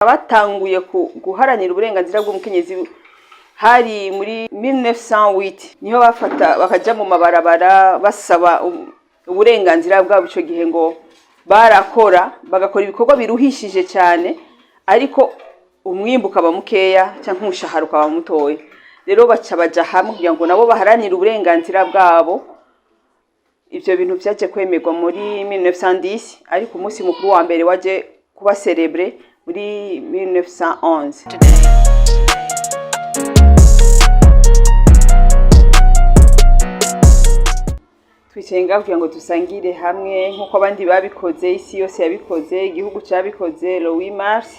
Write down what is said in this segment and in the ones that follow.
Batanguye guharanira uburenganzira bw'umukenyezi hari muri 1908 niho bafata bakaja mu mabarabara basaba uburenganzira bwabo. Ico gihe ngo barakora bagakora ibikorwa biruhishije cyane, ariko umwimbu ukaba mukeya cyangwa umushahara ukaba mutoya. Rero baca baja hamwe kugira ngo nabo baharanira uburenganzira bwabo. Ivyo bintu vyaje kwemerwa muri 1910, ariko umunsi mukuru wa mbere waje kuba celebré muri 1911. Twicenga kugira ngo dusangire hamwe nkuko abandi babikoze, isi yose yabikoze, igihugu cyabikoze. Le 8 mars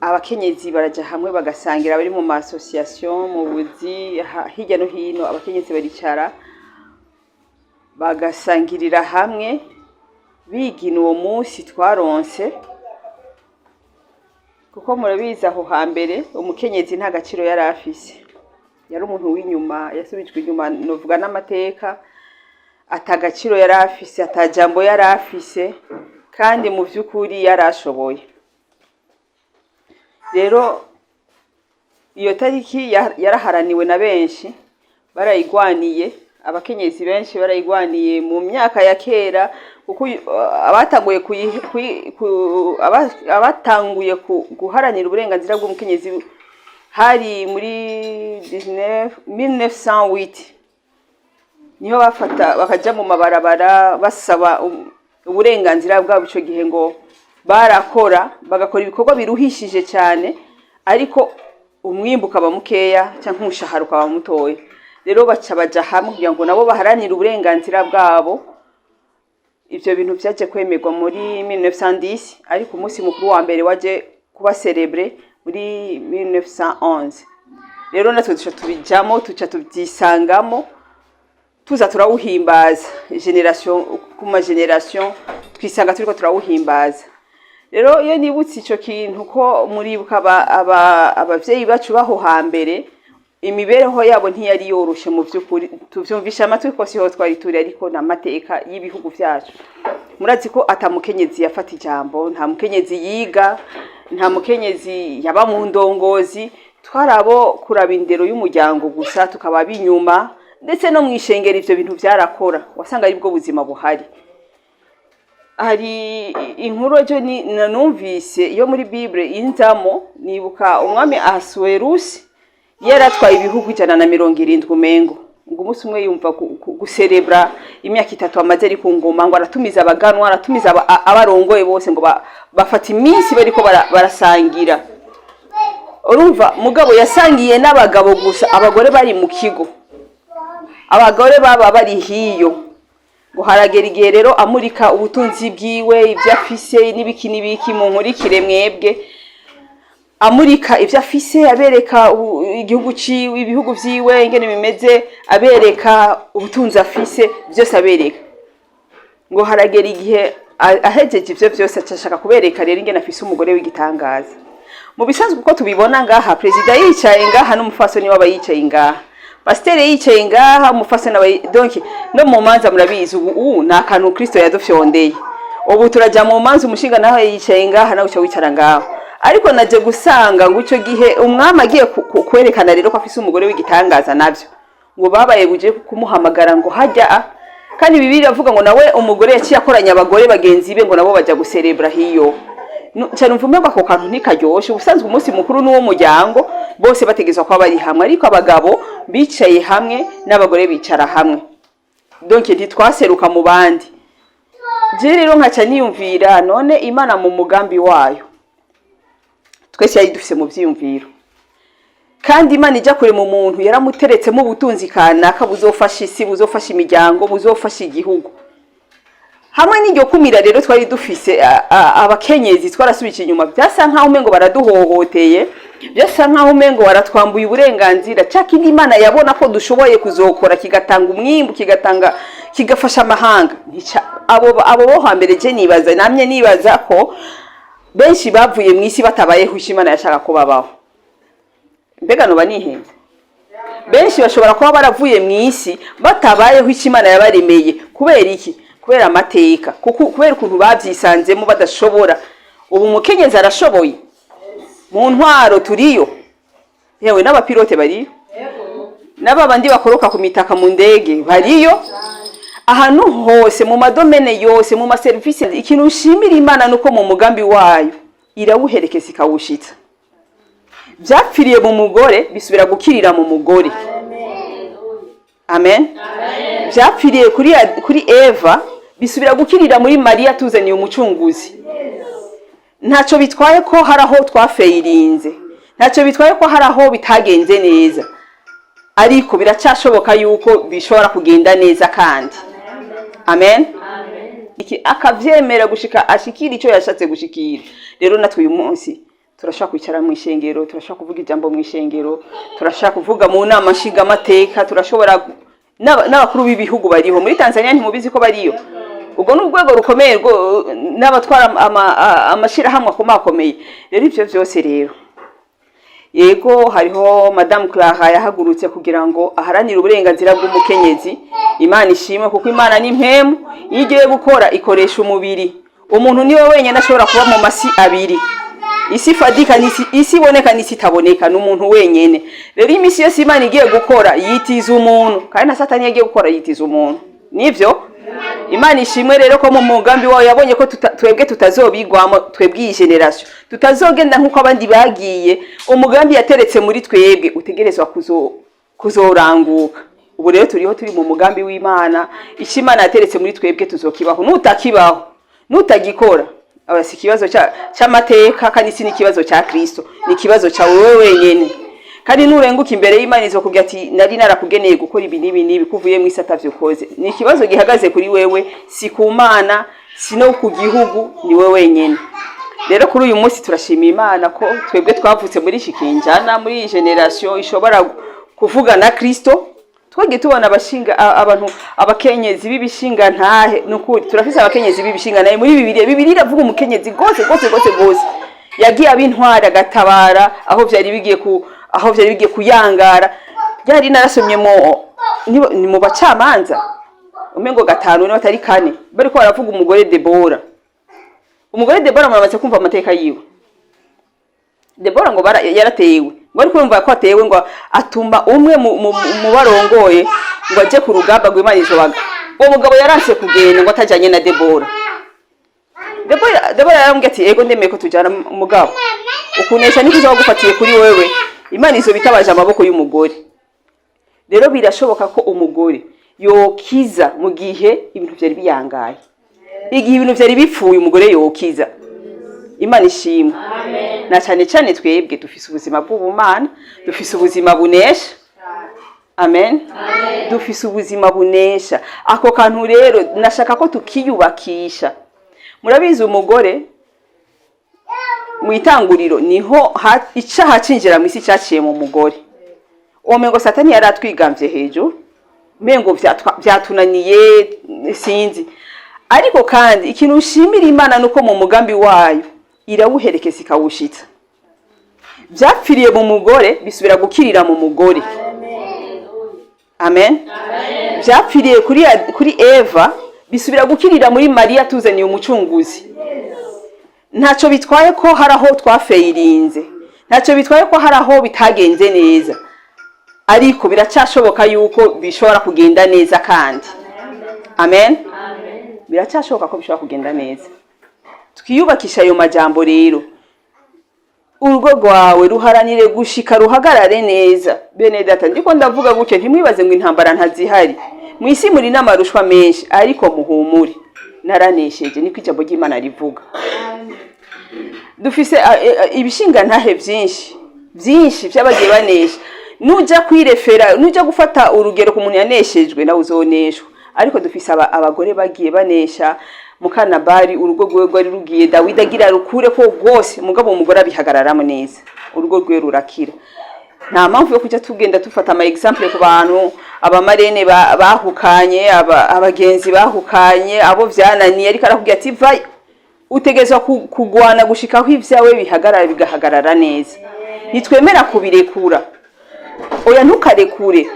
abakenyezi baraja hamwe bagasangira, bari mu association mu buzi hirya no hino. Abakenyezi baricara bagasangirira hamwe bigina uwo munsi twaronse, kuko murabiza aho hambere umukenyezi nta gaciro yari afise. Yari umuntu w'inyuma, yasubijwe inyuma novuga n'amateka, atagaciro yari afise, atajambo yari afise, kandi mu vy'ukuri yarashoboye. Rero iyo tariki yaraharaniwe na benshi, barayigwaniye. Abakenyezi benshi barayigwaniye mu myaka ya kera, kuko abatanguye guharanira uburenganzira bw'umukenyezi hari muri 1908 niho bafata bakaja mu mabarabara basaba uburenganzira bwabo. Ico gihe ngo barakora bagakora ibikorwa biruhishije cyane, ariko umwimbu ukaba mukeya cyangwa umushahara ukaba mutoya. Rero baca baja hamwe kugira ngo nabo baharanira uburenganzira bwabo. Ivyo bintu vyaje kwemerwa muri 1910, ariko umunsi mukuru wa mbere waje kuba celebré muri 1911. Rero natwe duca tubijamo, tuca tubyisangamo, tuza turawuhimbaza generation kuma generation, twisanga turiko turawuhimbaza. Rero iyo nibutse ico kintu ko muribuka abavyeyi bacu baho hambere, imibereho yabo ntiyari yoroshe mu vy'ukuri. Tuvyumvisha amatwi ko siho twari turi, ariko n'amateka y'ibihugu vyacu. Murazi ko atamukenyezi yafata ijambo, nta mukenyezi yiga, nta mukenyezi yaba mu ndongozi. Twarabo kuraba indero y'umuryango gusa, tukaba binyuma, ndetse no mwishengera ivyo bintu vyarakora, wasanga ari bwo buzima buhari. Hari inkuru ejo numvise iyo muri Bible inzamo, nibuka umwami Ahasuwerusi yaratwaye ibihugu 170 umengo. Ngo umunsi umwe yumva guserebra imyaka 3 amaze ari ku ngoma, ngo aratumiza abaganwa, aratumiza abarongoye bose ngo bafata iminsi bariko barasangira. Urumva mugabo yasangiye n'abagabo gusa, abagore bari mu kigo, abagore baba bari hiyo. Ngo haragera igihe rero amurika ubutunzi bwiwe, ibyo afise n'ibiki munkurikire mwebwe. Amurika ivyo afise, abereka igihugu ciwe, ibihugu vyiwe ingene bimeze, abereka ubutunzi afise, byose abereka. Ngo haragera igihe ahejeje ivyo byose acashaka kubereka rero ingene afise umugore w'igitangaza. Mu bisanzwe uko tubibona ngaha, president yicaye ngaha n'umufasoni waba yicaye ngaha, pasteur yicaye ngaha, umufasoni waba donc no mu manza murabizi ubu na kantu Kristo yadufyondeye. Ubu turaja mu manza umushinga nawe yicaye ngaha, nawe uca wicara ngaho. Ariko naje gusanga ngo ico gihe umwami agiye kwerekana rero ko afise umugore w'igitangaza, navyo ngo babaye buje kumuhamagara ngo hajya. Kandi Bibiliya avuga ngo nawe umugore yaciye akoranya abagore bagenzi be ngo nabo baja guserebra hiyo. Cyane mvume ko kantu nikaryoshe. Ubusanzwe umunsi mukuru n'uwo muryango bose bategezwa kwa bari hamwe, ariko abagabo bicaye hamwe n'abagore bicara hamwe, donc ntitwaseruka mu bandi. Je rero nkaca niyumvira, none Imana mu mugambi wayo twese yayidufise mu vyiyumviro, kandi Imana ija kure mu muntu yaramuteretse mu butunzi kanaka buzofasha isi, buzofasha imiryango, buzofasha igihugu. Hamwe n'iryo kumira rero twari dufise abakenyezi twarasubije inyuma, byasa nkaho umengo baraduhohoteye, byasa nkaho umengo waratwambuye uburenganzira. Caka Imana yabona ko dushoboye kuzokora, kigatanga umwimbu, kigafasha amahanga. Abo bo hambere je nibaza, namye nibaza ko benshi bavuye mwisi batabayeho Imana yashaka ko babaho. Mbega no banihenze, benshi bashobora kuba baravuye mwisi batabayeho Imana yabaremeye. Kubera iki? Kubera amateka, kubera ukuntu babyisanzemo badashobora ubu umukenyezi arashoboye mu ntwaro turiyo yewe n'abapilote bariyo n'ababandi bakoroka ku mitaka mu ndege bariyo ahantu hose mu madomene yose mu maserivisi. Ikintu ushimira Imana nuko mu mugambi wayo irawuherekeza ikawushitsa. Byapfiriye mu mugore bisubira gukirira mu mugore. Amen. Byapfiriye kuri Eva bisubira gukirira muri Mariya tuzaniye umucunguzi. Ntacyo bitwaye ko haraho twafeyirinze, ntacyo bitwaye ko haraho bitagenze neza, ariko biracyashoboka yuko bishobora kugenda neza kandi. Amen. Iki akavyemera gushika ashikira icyo yashatse gushikira. Rero natwe uyu munsi turashaka kwicara mu ishengero, turashaka kuvuga ijambo mu ishengero, turashaka kuvuga mu nama nshinga amateka, turashobora n'abakuru b'ibihugu bariho muri Tanzania ntimubizi ko bariyo. Ubwo n'urwego rukomeye n'abatwara amashirahamwe akomakomeye. Rero ivyo vyose rero yego hariho Madame Clara yahagurutse kugira ngo aharanire uburenganzira bw'umukenyezi. Imana ishimwe kuko Imana ni impemu, yigiye gukora ikoresha umubiri. Umuntu niwe wenyine ashobora kuba mu masi abiri, isi fadika isi iboneka n'isi itaboneka, n'umuntu wenyene. Rero imisi yose Imana igiye gukora yitiza umuntu, kandi na Satani yagiye gukora yitiza umuntu. Nivyo Imana ishimwe rero ko mu mugambi wayo yabonye ko twebwe tutazobigwamo, twebwe iyi generation tutazogenda nkuko abandi bagiye. Umugambi yateretse muri twebwe utegerezwa kuzoranguka. Ubu rero turiho turi mu mugambi w'Imana. Ishimana yateretse muri twebwe tuzokibaho. Nutakibaho nutagikora abasi kibazo cy'amateka, kandi si n'ikibazo cya Kristo, ni kibazo cya wewe wenyene. Kandi nurenguka imbere y'Imana izokubwira ati nari narakugeneye gukora ibi nibi kuvuye mu isata vyukoze. Ni ikibazo gihagaze kuri wewe, si ku Mana, si no ku gihugu, ni wewe wenyene. Rero kuri uyu munsi turashima Imana ko twebwe twavutse muri shikinjana, muri iyi generation ishobora kuvuga na Kristo. Twage tubona abashinga abantu abakenyezi b'ibishinga ntahe, nukuri turafise abakenyezi b'ibishinga naye muri Bibiliya iravuga umukenyezi gose yagiye abintwara gatabara aho byari bigiye kuyangara. Byari narasomye ni mu bacamanza umengo 5 ni batari 4 bariko baravuga umugore Debora. Umugore Debora muramaze kumva amateka yiwe. Debora ngo yaratewe, ngo ariko yumva ko atewe ngo atuma umwe mu barongoye ngo aje ku rugamba ngo Imana izobaga. Uwo mugabo yaranse kugenda ngo atajanye na Debora. Debora yaramubwiye ati ego ndemeye ko tujana umugabo, ukunesha n'ikizo wagufatiye kuri wewe, Imana izobitabaje amaboko y'umugore. Rero birashoboka ko umugore yokiza mu gihe ibintu byari biyangaye, igihe ibintu byari bipfuye umugore yokiza. Imana ishimwe. Na cyane cyane twebwe dufise ubuzima bw'ubumana, dufise ubuzima bunesha. Amen. Dufise ubuzima bunesha. Ako kantu rero nashaka ko tukiyubakisha. Murabizi umugore mu itanguriro niho icaha cinjira mu isi cyaciye mu mugore. Omengo Satani yaratwigambye hejuru, mengo byatunaniye sinzi. Ariko kandi ikintu ushimira Imana nuko mu mugambi wayo irawuherekeza ikawushitsa. Byapfiriye mu mugore bisubira gukirira mu mugore. Amen. Byapfiriye kuri Eva bisubira gukirira muri Mariya tuzaniye umucunguzi. Ntacyo bitwaye ko haraho twafeyirinze, ntacyo bitwaye ko haraho bitagenze neza, ariko biracyashoboka yuko bishobora kugenda neza kandi. Amen. Biracyashoboka ko bishobora kugenda neza. Twiyubakisha ayo majambo rero, urugo rwawe ruharanire gushika ruhagarare neza. Bene data ndiko ndavuga gutyo ntimwibaze ngo intambara ntazihari. Mu isi muri n'amarushwa menshi, ariko muhumure naranesheje, niko ijambo ry'Imana rivuga. Dufise ibishinga ntahe byinshi by'abagiye banesha. Nuja kwirefera, nuja gufata urugero ku muntu yaneshejwe na uzoneshwa. Ariko dufise abagore bagiye banesha. Mukanabari urugo rwe rwari rugiye Dawidi agira rukure ko rwose, mugabo umugore abihagararamo neza, urugo rwe rurakira. Nta mpamvu yo kujya tugenda tufata ama example ku bantu abamarene bahukanye, abagenzi bahukanye, abo vyananiye, ariko arakubwira ati va utegezwa kugwana gushikaho ivyawe bigahagarara neza. Nitwemera kubirekura, oya ntukarekure,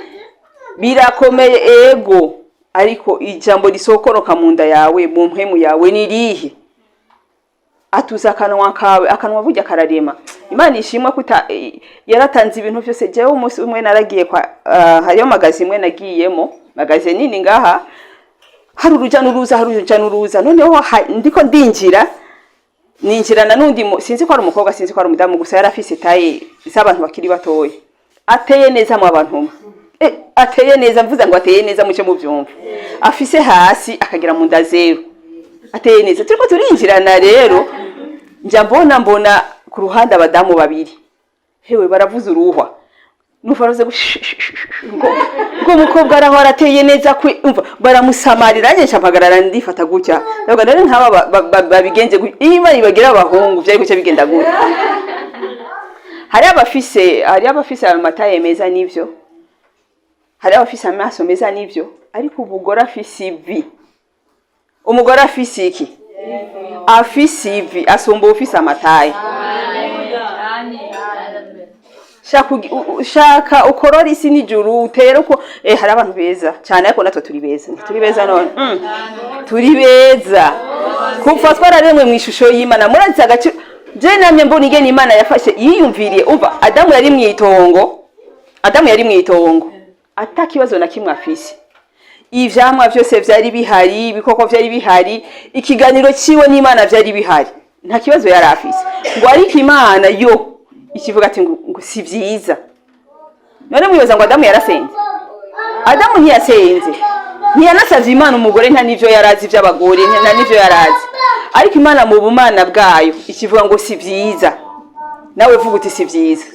birakomeye ego, ariko ijambo risokoroka mu nda yawe, mu mpemu yawe ni rihe? atuza akanwa kawe, akanwa burya kararema. Imana ishimwe kuta yaratanze ibintu byose. Jewe umunsi umwe naragiye kwa hariyo magazi imwe nagiyemo, magazi nini ngaha, hari uruja n'uruza, noneho ndiko ndinjira ninjirana n'undi sinzi ko ari umukobwa, sinzi ko ari umudamu, gusa yarafise taye z'abantu bakiri batoye, ateye neza mu abantu, ateye neza, mvuze ngo ateye neza mucyo mu byumva, afise hasi akagira mu nda zero, ateye neza. Turiko turinjirana rero njya mbona ku ruhande abadamu babiri, hewe baravuza uruhwa, nufaraze ngo umukobwa araho arateye neza kwe, umva baramusamarira, nje nshampagarara ndifata gutya, ntabwo nari nk'aba babigenze Imana ibagira abahungu byari gucya bigenda gute. Hari abafise amataye meza n'ivyo, hari abafise amaso meza n'ivyo, ariko ubugora afise ivi. Umugore afise iki? Afise ivi asumba ufise amataye. Shaka ukorora isi n'ijuru, utera uko hari abantu beza cyane, ariko natwe turi beza. Turi beza none. Turi beza. Kupfa twararemwe mu ishusho y'Imana. Murazi agace je namye mbona ingene Imana yafashe yiyumviriye. Umva Adamu yari mu itongo. Atakibazo na kimwe afise. Ivyamwa byose vyari bihari, ibikoko vyari bihari, ikiganiro ciwe n'Imana vyari bihari. Nta kibazo yari afise. Ngo ariko Imana yo ikivuga ati ngo si vyiza. None mwibaza ngo Adamu yarasenze? Adamu ntiyasenze. Ntiyanasavye Imana umugore, nta nivyo yarazi by'abagore, nta nivyo yarazi. Ariko Imana mu bumana bwayo ikivuga ngo si vyiza. Nawe vuga uti si vyiza.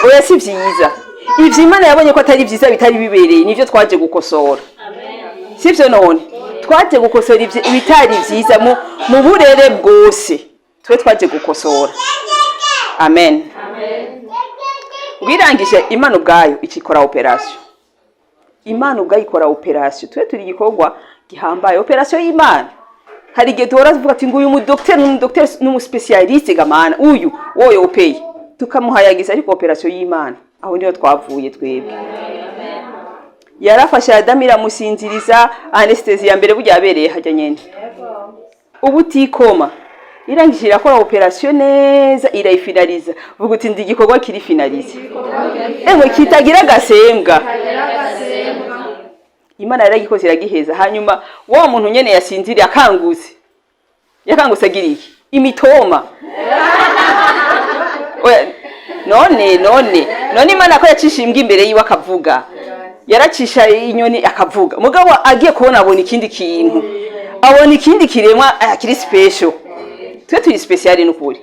Oya si vyiza. Ivyo Imana yabonye ko atari vyiza, bitari bibereye, nivyo twaje gukosora. Sivyo none? Twaje gukosora ibitari vyiza mu burere bwose. Twaje gukosora. Amen. Wirangije Imana ubwayo ikikora operation. Imana ubwayo ikora operation. Turi igikorwa gihambaye, operation y'Imana. Hari igihe duhora tuvuga ati ngo uyu umudokter n'umuspecialiste gamana, uyu wowe opeye, tukamuhayagiza, ariko operation y'Imana aho niyo twavuye twebwe. Yarafasha Adamu iramusinziriza, anesthesia ya mbere burya yabereye hajya nyene. Ubutikoma irangije irakora operation neza, irayifinaliza. Vuga uti ndi igikorwa kiri finalize. Ewe kitagira gasembwa. Imana yaragikoze iragiheza. Hanyuma wa muntu nyene yasinziriye akanguse. Yakanguse agira iki? Imitoma. None Imana ko yacisha imbwa imbere yiwe akavuga. Yaracisha inyoni akavuga. Mugabo agiye kubona abona ikindi kintu. Abona ikindi kiremwa kiri special. Turi special n'ukuri.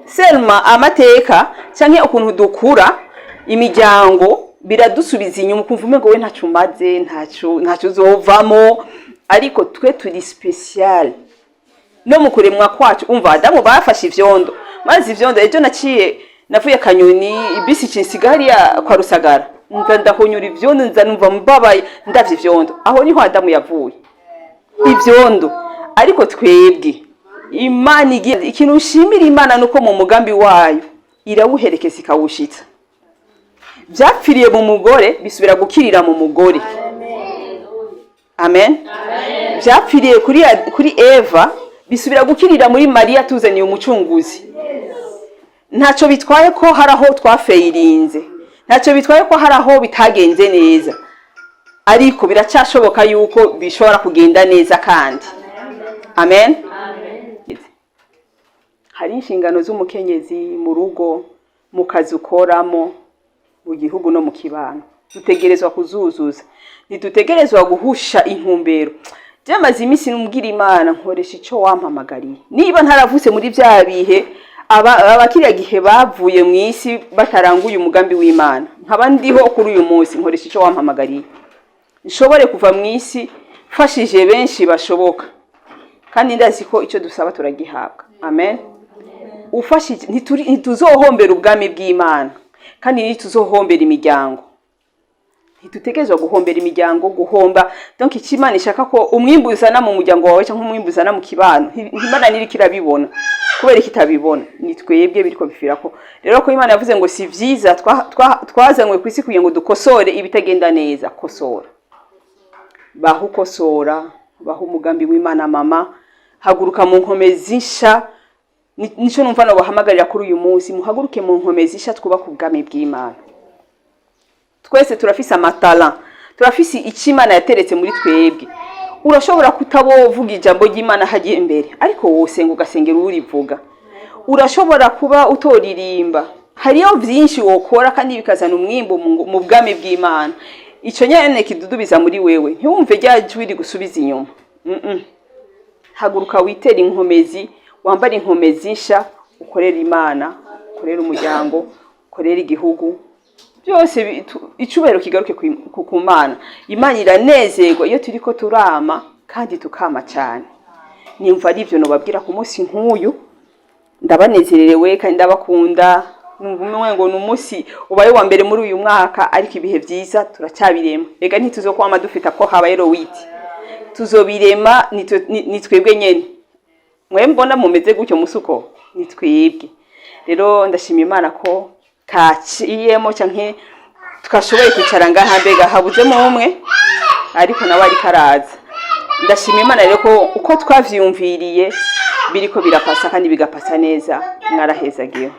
Selma amateka canke ukuntu dukura imiryango biradusubiza inyuma, kumvume ngo we ntacu maze, ntacu uzovamo, ariko turi special. No mukuremwa kwacu, umva Adamu bafashe ivyondo, maze ivyondo ejo navuye Kanyoni, ibisi cinsigari ya kwa Rusagara, ndahonyura ivyondo, nzanumva mbabaye ndavye ivyondo. Aho niho Adamu yavuye ivyondo. Ariko twebwe Imana ikintu ushimira Imana nuko mu mugambi wayo irawuherekeza ikawushitsa. Byapfiriye mu mugore bisubira gukirira mu mugore. Amen. Byapfiriye kuri Eva bisubira gukirira muri Maria tuzaniye umucunguzi. Ntacyo bitwaye ko haraho twafeirinze, ntacyo bitwaye ko haraho bitagenze neza, ariko biracyashoboka yuko bishobora kugenda neza kandi. Amen. Hari inshingano z'umukenyezi mu rugo, mu kazi ukoramo, mu gihugu no mu kibano. Dutegerezwa kuzuzuza. Ntidutegerezwa guhusha intumbero. Byamaze iminsi numbwira Imana nkoresha ico wampamagariye. Niba ntaravuse muri bya bihe abakiriya gihe bavuye mu isi bataranguye umugambi w'Imana, nkaba ndiho kuri uyu munsi nkoresha ico wampamagariye. Nshobore kuva mu isi fashije benshi bashoboka. Kandi ndazi ko ico dusaba turagihabwa. Amen. Ufashije ntituzohombera ubwami bw'Imana, kandi ntituzohombera imiryango. Ntitutegerezwa guhombera imiryango, guhomba. Donc ikimana ishaka ko umwimbuzana mu muryango wawe cyangwa umwimbuzana mu kibano, Imana nirikirabibona. Kubera kitabibona ni twebwe biriko bifira ko. Rero ko Imana yavuze ngo si vyiza twazanywe ku isi kugira ngo dukosore ibitagenda neza. Kosora, baho kosora, baho umugambi w'Imana mama. haguruka mu nkomezi nsha. Nico numva no bahamagarira kuri uyu munsi, muhaguruke mu nkomezi nsha twubaka ubwami bw'Imana. Twese turafise amatala, turafise ikimana yateretse muri twebwe. Urashobora kutabovuga ijambo ry'Imana hagiye imbere, ariko wosenga ugasengera urivuga. Urashobora kuba utoririmba, hariyo vyinshi wokora kandi bikazana umwimbo mu bwami bw'Imana. Ico nyene kidudubiza muri wewe, ntiwumve ryajwi rigusubiza inyuma. Haguruka witera inkomezi, wambara inkomezi nsha, ukorera Imana, ukorera umuryango, ukorera igihugu. Byose icubero kigaruke ku Mana. Imana iranezerwa iyo turiko turama kandi tukama cyane. Nimva ari ivyo nobabwira ku munsi nk'uyu. Ndabanezererewe kandi ndabakunda. Numva ngo n'umunsi ubaye wa mbere muri uyu mwaka, ariko ibihe vyiza turacyabirema. Ega ntituzokwama dufita ko habaye rowiti. Tuzobirema nitwebwe nyene. Mwe mbona mumeze gutyo musuko nitwebwe. Rero ndashimira Imana ko kaciyemo canke tukashoboye kwicara ngaha mbega habuzemo umwe, ariko nawe ari karaza. Ndashimira Imana rero ko uko twavyumviriye biriko birapasa kandi bigapasa neza. Mwarahezagiye.